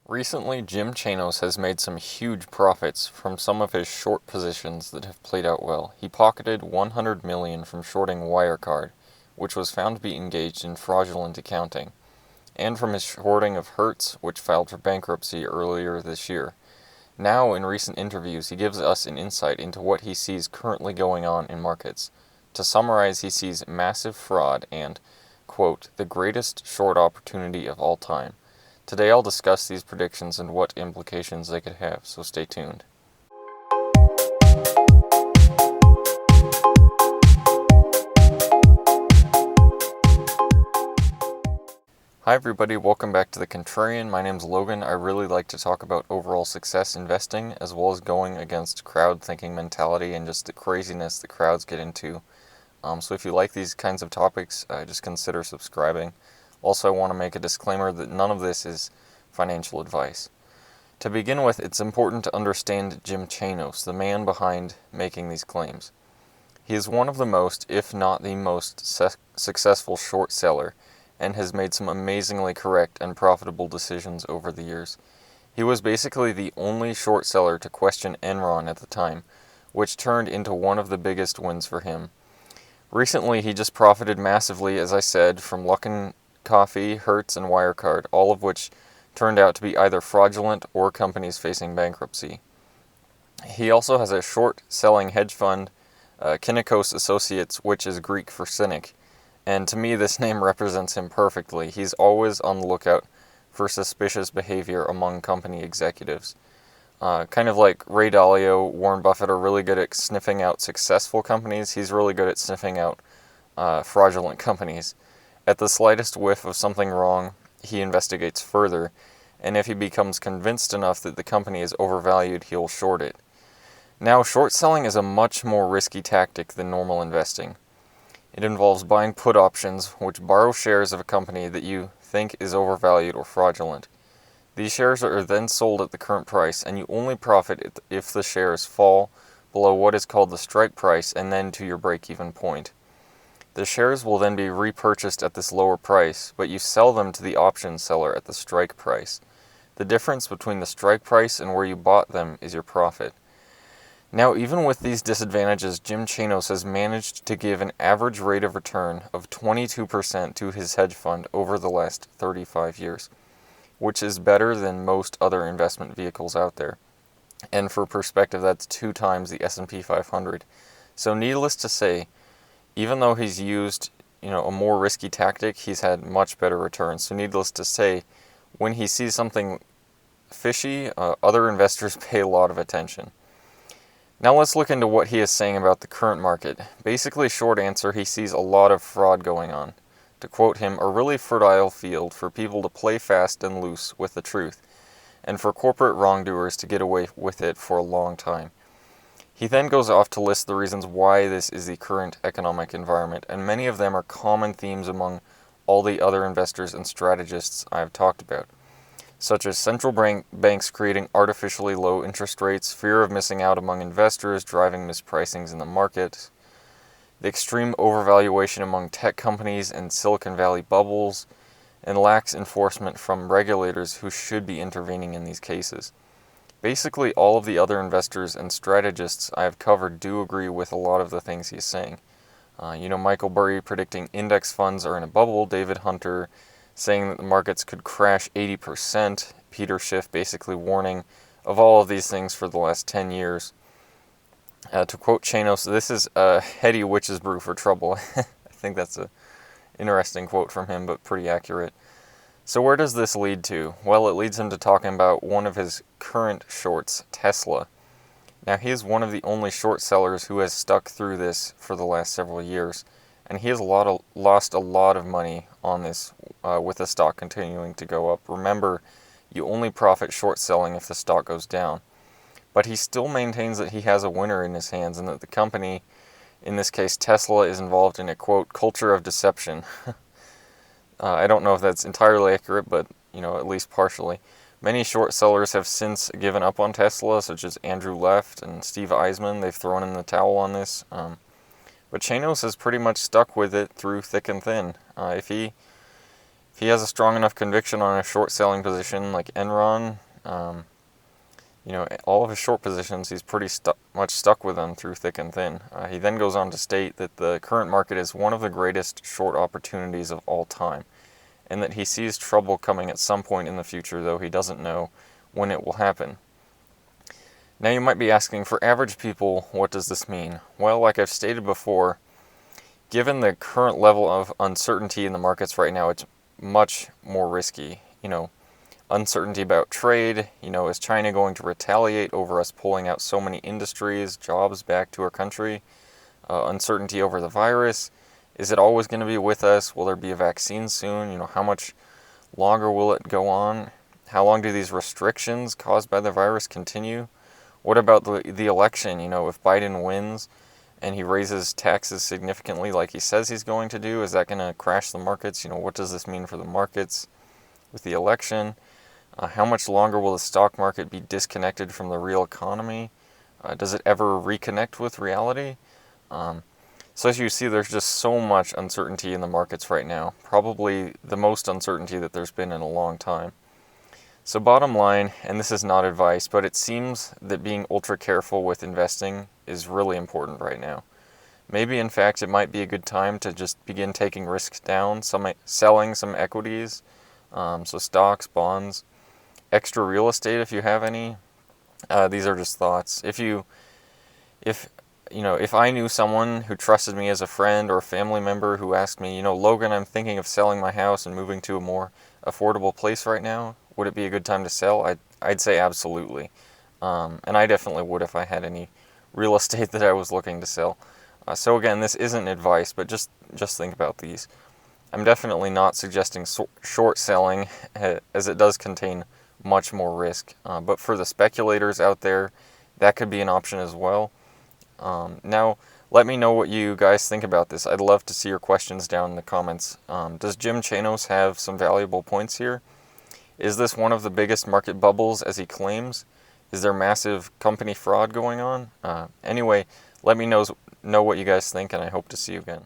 Recently, Jim Chanos has made some huge profits from some of his short positions that have played out well. He pocketed $100 million from shorting WireCard, which was found to be engaged in fraudulent accounting, and from his shorting of Hertz, which filed for bankruptcy earlier this year. Now, in recent interviews, he gives us an insight into what he sees currently going on in markets. To summarize, he sees massive fraud and, quote, the greatest short opportunity of all time. Today I'll discuss these predictions and what implications they could have, so stay tuned. Hi everybody, welcome back to The Contrarian. My name's Logan. I really like to talk about overall success investing as well as going against crowd thinking mentality and just the craziness that crowds get into. So if you like these kinds of topics, just consider subscribing. Also, I want to make a disclaimer that none of this is financial advice. To begin with, it's important to understand Jim Chanos, the man behind making these claims. He is one of the most, if not the most, successful short seller, and has made some amazingly correct and profitable decisions over the years. He was basically the only short seller to question Enron at the time, which turned into one of the biggest wins for him. Recently, he just profited massively, as I said, from Luckin Coffee, Hertz, and WireCard, all of which turned out to be either fraudulent or companies facing bankruptcy. He also has a short-selling hedge fund, Kynikos Associates, which is Greek for cynic, and to me this name represents him perfectly. He's always on the lookout for suspicious behavior among company executives. Kind of like Ray Dalio, Warren Buffett are really good at sniffing out successful companies. He's really good at sniffing out fraudulent companies. At the slightest whiff of something wrong, he investigates further, and if he becomes convinced enough that the company is overvalued, he'll short it. Now, short selling is a much more risky tactic than normal investing. It involves buying put options, which borrow shares of a company that you think is overvalued or fraudulent. These shares are then sold at the current price, and you only profit if the shares fall below what is called the strike price and then to your break-even point. The shares will then be repurchased at this lower price, but you sell them to the option seller at the strike price. The difference between the strike price and where you bought them is your profit. Now, even with these disadvantages, Jim Chanos has managed to give an average rate of return of 22% to his hedge fund over the last 35 years, which is better than most other investment vehicles out there. And for perspective, that's 2 times the S&P 500. So needless to say, even though he's used, a more risky tactic, he's had much better returns. So needless to say, when he sees something fishy, other investors pay a lot of attention. Now let's look into what he is saying about the current market. Basically, short answer, he sees a lot of fraud going on. To quote him, a really fertile field for people to play fast and loose with the truth, and for corporate wrongdoers to get away with it for a long time. He then goes off to list the reasons why this is the current economic environment, and many of them are common themes among all the other investors and strategists I've talked about, such as central banks creating artificially low interest rates, fear of missing out among investors driving mispricings in the market, the extreme overvaluation among tech companies and Silicon Valley bubbles, and lax enforcement from regulators who should be intervening in these cases. Basically, all of the other investors and strategists I have covered do agree with a lot of the things he's saying. Michael Burry predicting index funds are in a bubble, David Hunter saying that the markets could crash 80%, Peter Schiff basically warning of all of these things for the last 10 years. To quote Chanos, this is a heady witch's brew for trouble. I think that's an interesting quote from him, but pretty accurate. So where does this lead to? Well, it leads him to talking about one of his current shorts, Tesla. Now, he is one of the only short sellers who has stuck through this for the last several years, and he has lost a lot of money on this with the stock continuing to go up. Remember, you only profit short selling if the stock goes down. But he still maintains that he has a winner in his hands and that the company, in this case Tesla, is involved in a, quote, culture of deception. I don't know if that's entirely accurate, but, at least partially. Many short sellers have since given up on Tesla, such as Andrew Left and Steve Eisman. They've thrown in the towel on this. But Chanos has pretty much stuck with it through thick and thin. If he If he has a strong enough conviction on a short selling position like Enron, all of his short positions, he's pretty much stuck with them through thick and thin. He then goes on to state that the current market is one of the greatest short opportunities of all time, and that he sees trouble coming at some point in the future, though he doesn't know when it will happen. Now you might be asking, for average people, what does this mean? Well, like I've stated before, given the current level of uncertainty in the markets right now, it's much more risky. Uncertainty about trade, is China going to retaliate over us pulling out so many industries, jobs back to our country? Uncertainty over the virus, is it always going to be with us? Will there be a vaccine soon? How much longer will it go on? How long do these restrictions caused by the virus continue? What about the election? If Biden wins and he raises taxes significantly like he says he's going to do, is that going to crash the markets? What does this mean for the markets with the election? How much longer will the stock market be disconnected from the real economy? Does it ever reconnect with reality? So as you see, there's just so much uncertainty in the markets right now. Probably the most uncertainty that there's been in a long time. So bottom line, and this is not advice, but it seems that being ultra careful with investing is really important right now. Maybe in fact it might be a good time to just begin taking risks down, selling some equities, so stocks, bonds, extra real estate if you have any. These are just thoughts. If I knew someone who trusted me as a friend or a family member who asked me, Logan, I'm thinking of selling my house and moving to a more affordable place right now, would it be a good time to sell? I'd say absolutely. And I definitely would if I had any real estate that I was looking to sell. So again, this isn't advice, but just think about these. I'm definitely not suggesting short selling, as it does contain much more risk. But for the speculators out there, that could be an option as well. Now, let me know what you guys think about this. I'd love to see your questions down in the comments. Does Jim Chanos have some valuable points here? Is this one of the biggest market bubbles as he claims? Is there massive company fraud going on? Anyway, let me know what you guys think, and I hope to see you again.